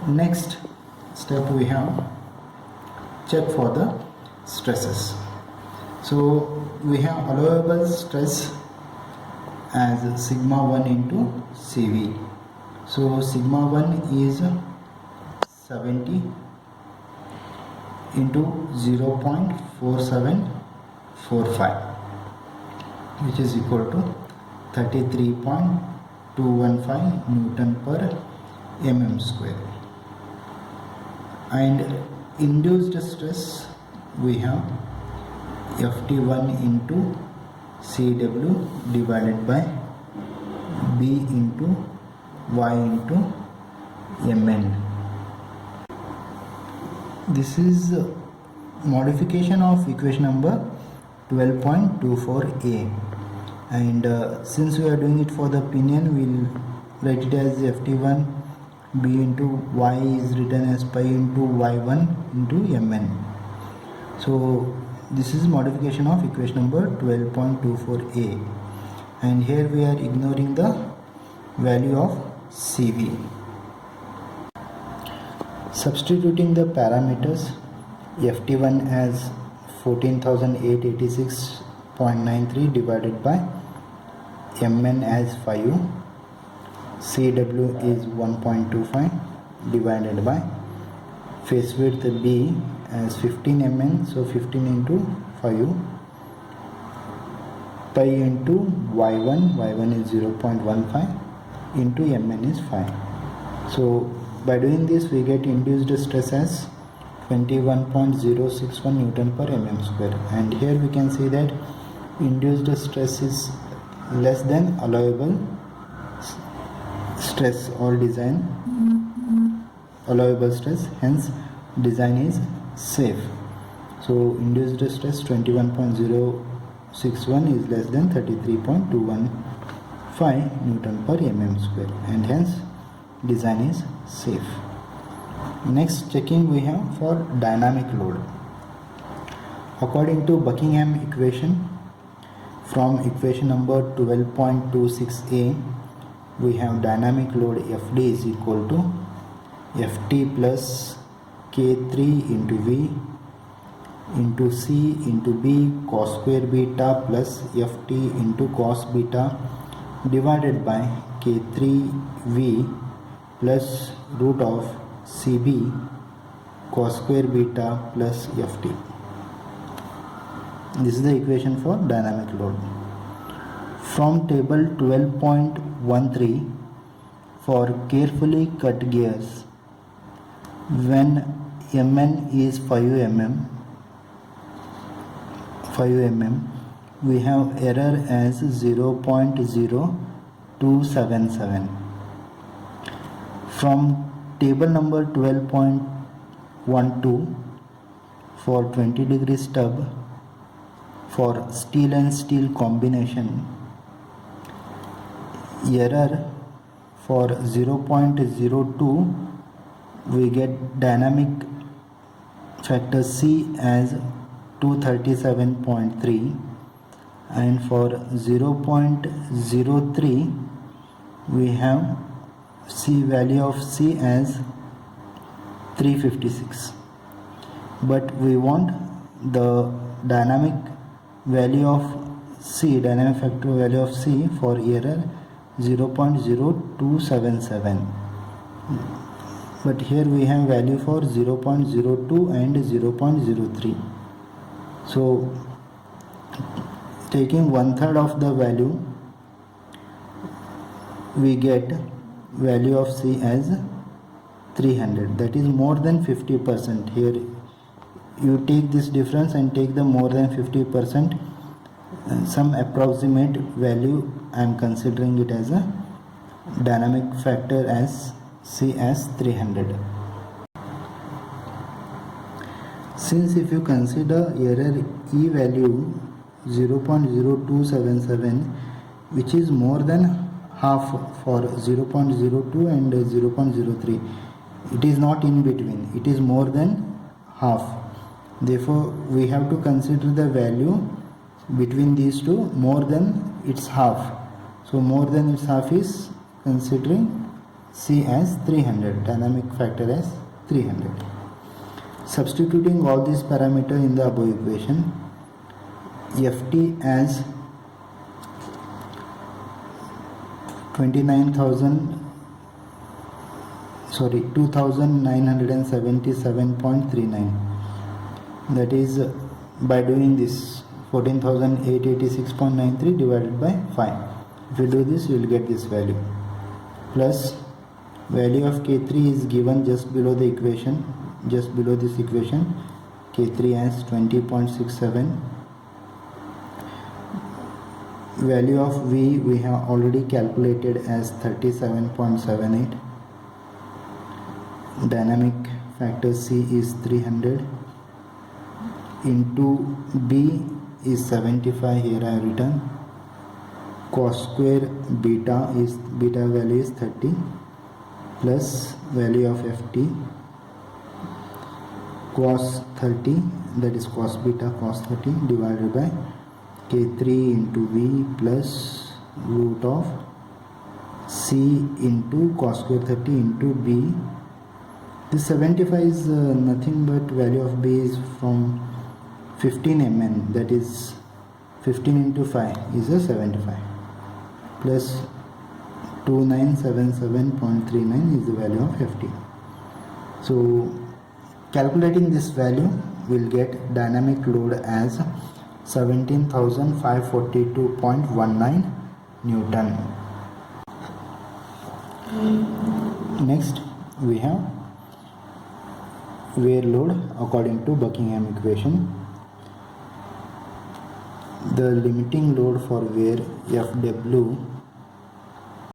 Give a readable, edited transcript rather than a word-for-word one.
Next step we have check for the stresses. So we have allowable stress as sigma 1 into CV. So sigma 1 is 70 into 0.4745, which is equal to 33.215 Newton per mm square. And induced stress we have Ft1 into Cw divided by B into Y into Mn. This is modification of equation number 12.24a, and since we are doing it for the pinion, we will write it as Ft1 B into Y is written as pi into Y1 into Mn. So this is modification of equation number 12.24a, and here we are ignoring the value of Cv. Substituting the parameters, Ft1 as 14,886.93 divided by Mn as 5, Cw is 1.25 divided by face width B as 15 Mn, so 15 into 5, pi into Y1 is 0.15 into Mn is 5. So by doing this we get induced stress as 21.061 Newton per mm square, and here we can see that induced stress is less than allowable stress or design allowable stress, hence design is safe. So induced stress 21.061 is less than 33.215 Newton per mm square, and hence design is safe. Next checking we have for dynamic load. According to Buckingham equation, from equation number 12.26a, we have dynamic load Fd is equal to Ft plus K3 into V into C into B cos square beta plus Ft into cos beta divided by K3V plus root of Cb cos square beta plus Ft. This is the equation for dynamic load. From table 12.13, for carefully cut gears, when Mn is 5 mm, we have error as 0.0277. From table number 12.12, for 20 degree stub for steel and steel combination, error for 0.02 we get dynamic factor C as 237.3, and for 0.03 we have C value of C as 356, but we want the dynamic value of C, dynamic factor value of C for error 0.0277, but here we have value for 0.02 and 0.03. So taking 1/3 of the value, we get value of C as 300, that is more than 50%. Here you take this difference and take the more than 50%, some approximate value. I am considering it as a dynamic factor as C as 300. Since if you consider error E value 0.0277, which is more than half for 0.02 and 0.03, it is not in between, it is more than half. Therefore we have to consider the value between these two more than its half. So more than its half is considering C as 300, dynamic factor as 300. Substituting all these parameters in the above equation, Ft as 2977.39, that is by doing this 14,886.93 divided by 5. If you do this, you will get this value, plus value of K3 is given just below the equation, just below this equation, K3 as 20.67. Value of V we have already calculated as 37.78. Dynamic factor C is 300, into B is 75, here I have written. Cos square beta value is 30, plus value of Ft cos 30, that is cos beta cos 30 divided by K3 into V plus root of C into cos square 30 into B. This 75 is nothing but value of B is from 15 mn, that is 15 into 5 is a 75, plus 2977.39 is the value of Ft. So calculating this value, will get dynamic load as 17,542.19 Newton. Next we have wear load according to Buckingham equation. The limiting load for wear Fw